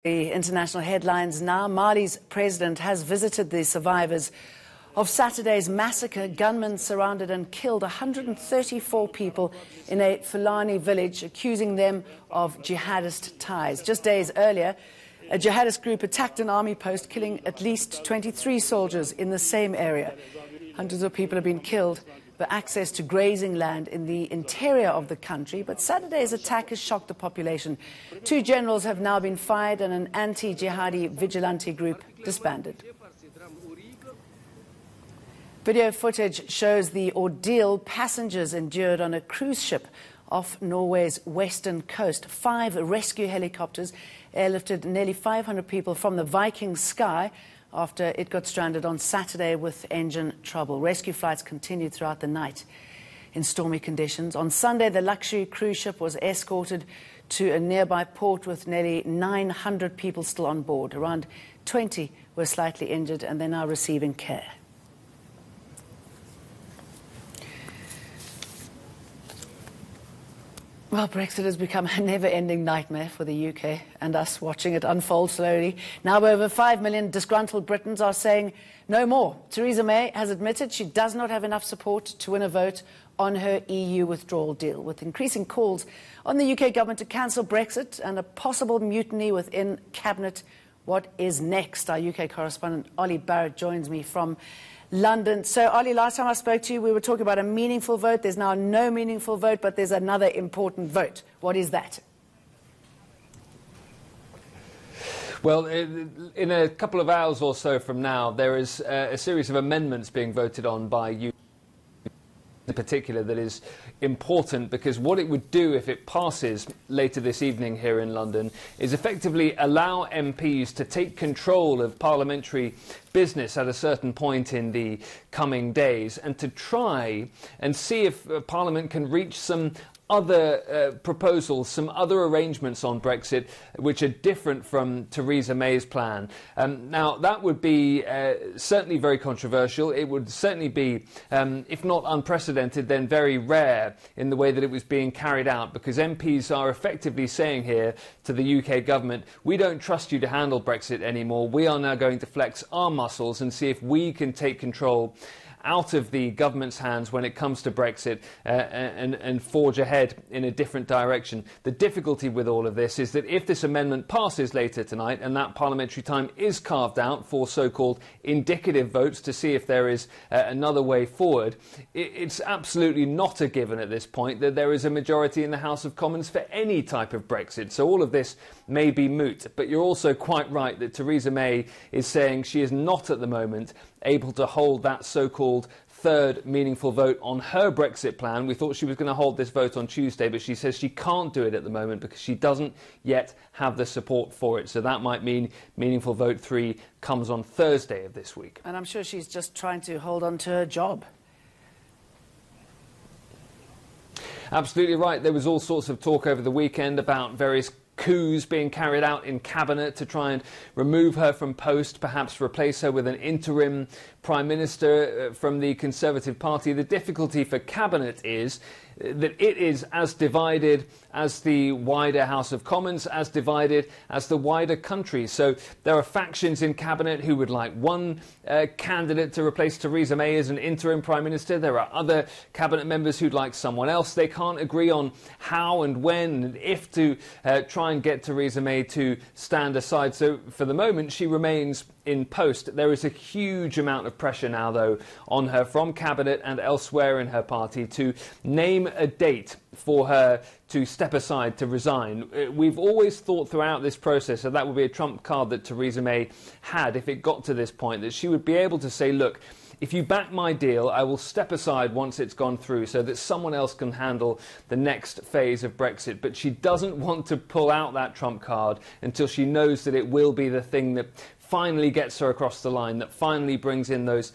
The international headlines now. Mali's president has visited the survivors of Saturday's massacre. Gunmen surrounded and killed 134 people in a Fulani village, accusing them of jihadist ties. Just days earlier, a jihadist group attacked an army post, killing at least 23 soldiers in the same area. Hundreds of people have been killed for access to grazing land in the interior of the country, but Saturday's attack has shocked the population. 2 generals have now been fired and an anti-jihadi vigilante group disbanded. Video footage shows the ordeal passengers endured on a cruise ship off Norway's western coast. 5 rescue helicopters airlifted nearly 500 people from the Viking Sky after it got stranded on Saturday with engine trouble. Rescue flights continued throughout the night in stormy conditions. On Sunday, the luxury cruise ship was escorted to a nearby port with nearly 900 people still on board. Around 20 were slightly injured and they're now receiving care. Well, Brexit has become a never-ending nightmare for the UK and us watching it unfold slowly. Now over 5 million disgruntled Britons are saying no more. Theresa May has admitted she does not have enough support to win a vote on her EU withdrawal deal, with increasing calls on the UK government to cancel Brexit and a possible mutiny within Cabinet. What is next? Our UK correspondent Ollie Barrett joins me from London. So, Ollie, last time I spoke to you, we were talking about a meaningful vote. There's now no meaningful vote, but there's another important vote. What is that? Well, in a couple of hours or so from now, there is a series of amendments being voted on by you in particular that is important, because what it would do if it passes later this evening here in London is effectively allow MPs to take control of parliamentary business at a certain point in the coming days and to try and see if Parliament can reach some other proposals, some other arrangements on Brexit which are different from Theresa May's plan. Now, that would be certainly very controversial. It would certainly be, if not unprecedented, then very rare in the way that it was being carried out, because MPs are effectively saying here to the UK government, we don't trust you to handle Brexit anymore. We are now going to flex our muscles and see if we can take control out of the government's hands when it comes to Brexit and forge ahead in a different direction. The difficulty with all of this is that if this amendment passes later tonight and that parliamentary time is carved out for so-called indicative votes to see if there is another way forward, it's absolutely not a given at this point that there is a majority in the House of Commons for any type of Brexit. So all of this may be moot. But you're also quite right that Theresa May is saying she is not at the moment able to hold that so-called third meaningful vote on her Brexit plan. We thought she was going to hold this vote on Tuesday, but she says she can't do it at the moment because she doesn't yet have the support for it. So that might mean meaningful vote 3 comes on Thursday of this week. And I'm sure she's just trying to hold on to her job. Absolutely right. There was all sorts of talk over the weekend about various coups being carried out in cabinet to try and remove her from post, perhaps replace her with an interim prime minister from the Conservative Party. The difficulty for cabinet is that it is as divided as the wider House of Commons, as divided as the wider country. So there are factions in cabinet who would like one candidate to replace Theresa May as an interim prime minister. There are other cabinet members who'd like someone else. They can't agree on how and when and if to try and get Theresa May to stand aside. So for the moment, she remains in post. There is a huge amount of pressure now, though, on her from cabinet and elsewhere in her party to name a date for her to step aside, to resign. We've always thought throughout this process that would be a trump card that Theresa May had if it got to this point, that she would be able to say, look, if you back my deal, I will step aside once it's gone through so that someone else can handle the next phase of Brexit. But she doesn't want to pull out that trump card until she knows that it will be the thing that finally gets her across the line, that finally brings in those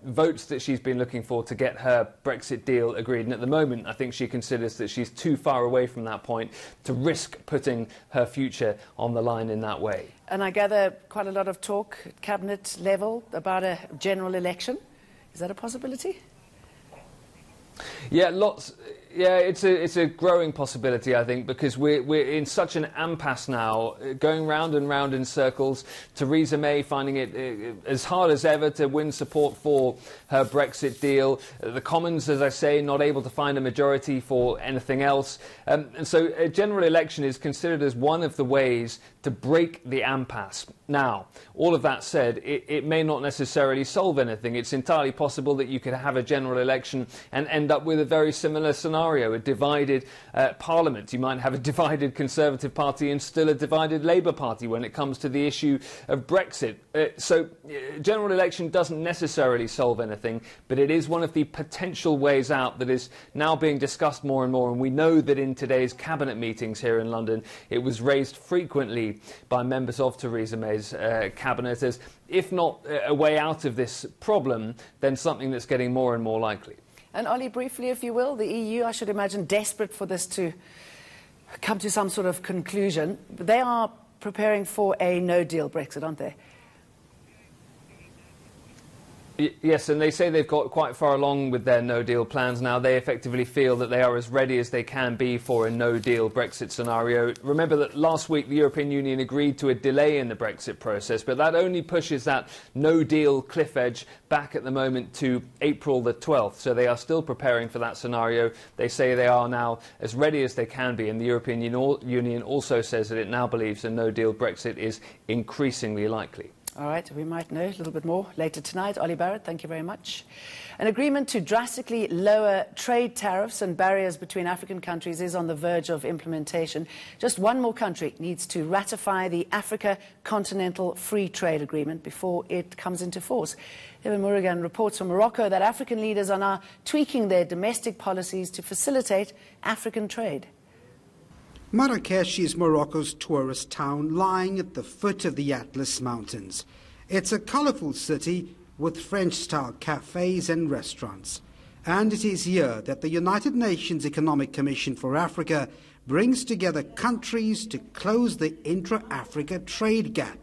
votes that she's been looking for to get her Brexit deal agreed. And at the moment, I think she considers that she's too far away from that point to risk putting her future on the line in that way. And I gather quite a lot of talk at cabinet level about a general election. Is that a possibility? Yeah, lots. Yeah, it's a growing possibility, I think, because we're in such an impasse now, going round and round in circles. Theresa May finding it as hard as ever to win support for her Brexit deal. The Commons, as I say, not able to find a majority for anything else. And so a general election is considered as one of the ways to break the impasse. Now, all of that said, it may not necessarily solve anything. It's entirely possible that you could have a general election and end up with a very similar scenario, a divided parliament. You might have a divided Conservative Party and still a divided Labour Party when it comes to the issue of Brexit. So general election doesn't necessarily solve anything, but it is one of the potential ways out that is now being discussed more and more. And we know that in today's cabinet meetings here in London, it was raised frequently by members of Theresa May's cabinet as, if not a way out of this problem, then something that's getting more and more likely. And Ollie, briefly, if you will, the EU, I should imagine, desperate for this to come to some sort of conclusion. But they are preparing for a no-deal Brexit, aren't they? Yes, and they say they've got quite far along with their no-deal plans now. They effectively feel that they are as ready as they can be for a no-deal Brexit scenario. Remember that last week the European Union agreed to a delay in the Brexit process, but that only pushes that no-deal cliff edge back at the moment to April the 12th. So they are still preparing for that scenario. They say they are now as ready as they can be, and the European Union also says that it now believes a no-deal Brexit is increasingly likely. All right, we might know a little bit more later tonight. Ollie Barrett, thank you very much. An agreement to drastically lower trade tariffs and barriers between African countries is on the verge of implementation. Just one more country needs to ratify the Africa Continental Free Trade Agreement before it comes into force. Evan Murugan reports from Morocco that African leaders are now tweaking their domestic policies to facilitate African trade. Marrakesh is Morocco's tourist town lying at the foot of the Atlas Mountains. It's a colourful city with French-style cafes and restaurants. And it is here that the United Nations Economic Commission for Africa brings together countries to close the intra-Africa trade gap.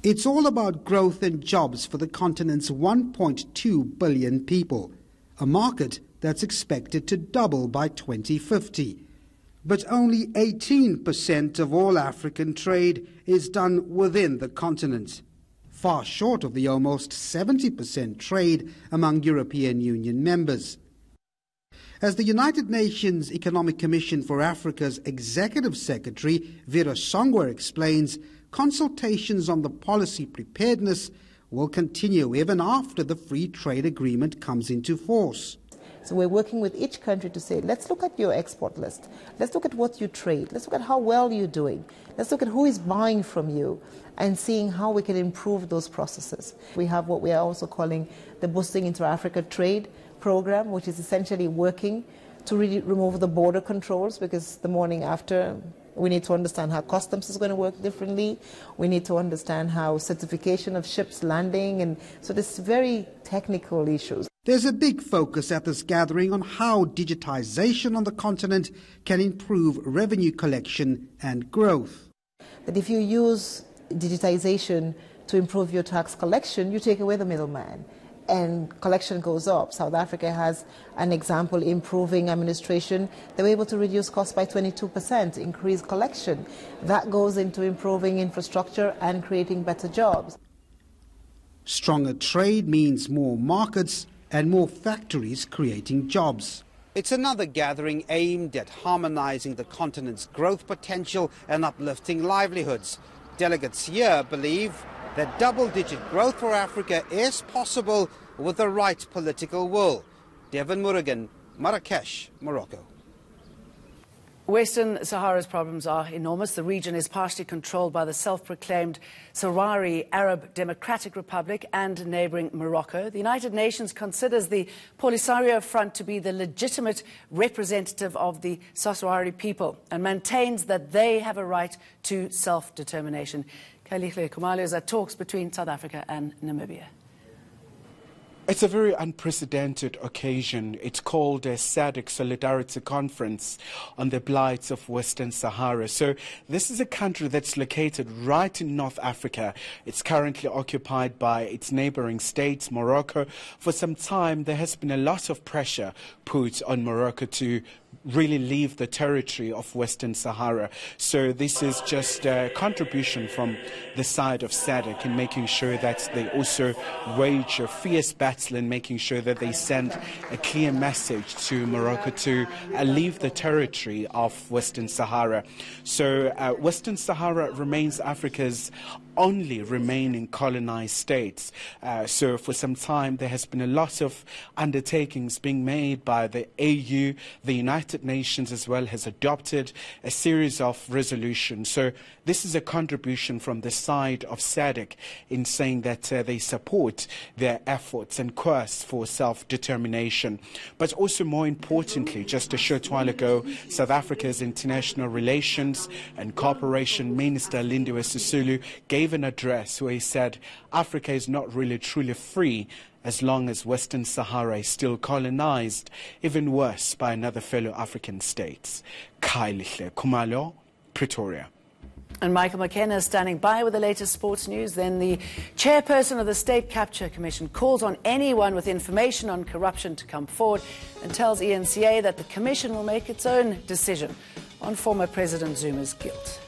It's all about growth and jobs for the continent's 1.2 billion people, a market that's expected to double by 2050. But only 18% of all African trade is done within the continent, far short of the almost 70% trade among European Union members. As the United Nations Economic Commission for Africa's Executive Secretary Vera Songwer explains, consultations on the policy preparedness will continue even after the free trade agreement comes into force. So we're working with each country to say, let's look at your export list. Let's look at what you trade. Let's look at how well you're doing. Let's look at who is buying from you and seeing how we can improve those processes. We have what we are also calling the Boosting Inter-Africa Trade Program, which is essentially working to really remove the border controls, because the morning after, we need to understand how customs is going to work differently. We need to understand how certification of ships landing, and so there's very technical issues. There's a big focus at this gathering on how digitization on the continent can improve revenue collection and growth. That if you use digitization to improve your tax collection, you take away the middleman, and collection goes up. South Africa has an example improving administration. They were able to reduce costs by 22%, increase collection. That goes into improving infrastructure and creating better jobs. Stronger trade means more markets and more factories creating jobs. It's another gathering aimed at harmonizing the continent's growth potential and uplifting livelihoods. Delegates here believe that double-digit growth for Africa is possible with the right political will. Devin Murugan, Marrakesh, Morocco. Western Sahara's problems are enormous. The region is partially controlled by the self-proclaimed Sahrawi Arab Democratic Republic and neighbouring Morocco. The United Nations considers the Polisario Front to be the legitimate representative of the Sahrawi people and maintains that they have a right to self-determination. Khalihle Khumalo is at talks between South Africa and Namibia. It's a very unprecedented occasion. It's called a SADC Solidarity Conference on the Blight of Western Sahara. So this is a country that's located right in North Africa. It's currently occupied by its neighboring states, Morocco. For some time, there has been a lot of pressure put on Morocco to really leave the territory of Western Sahara. So this is just a contribution from the side of SADC in making sure that they also wage a fierce battle in making sure that they send a clear message to Morocco to leave the territory of Western Sahara. So Western Sahara remains Africa's only remaining colonized states. So for some time there has been a lot of undertakings being made by the AU. The United Nations as well has adopted a series of resolutions. So this is a contribution from the side of SADC in saying that they support their efforts and quest for self-determination. But also more importantly, just a short while ago, South Africa's International Relations and Cooperation Minister Lindiwe Sisulu gave an address where he said Africa is not really truly free as long as Western Sahara is still colonized, even worse by another fellow African states. Khayelihle Khumalo, Pretoria. And Michael McKenna is standing by with the latest sports news. Then the chairperson of the State Capture Commission calls on anyone with information on corruption to come forward and tells ENCA that the commission will make its own decision on former President Zuma's guilt.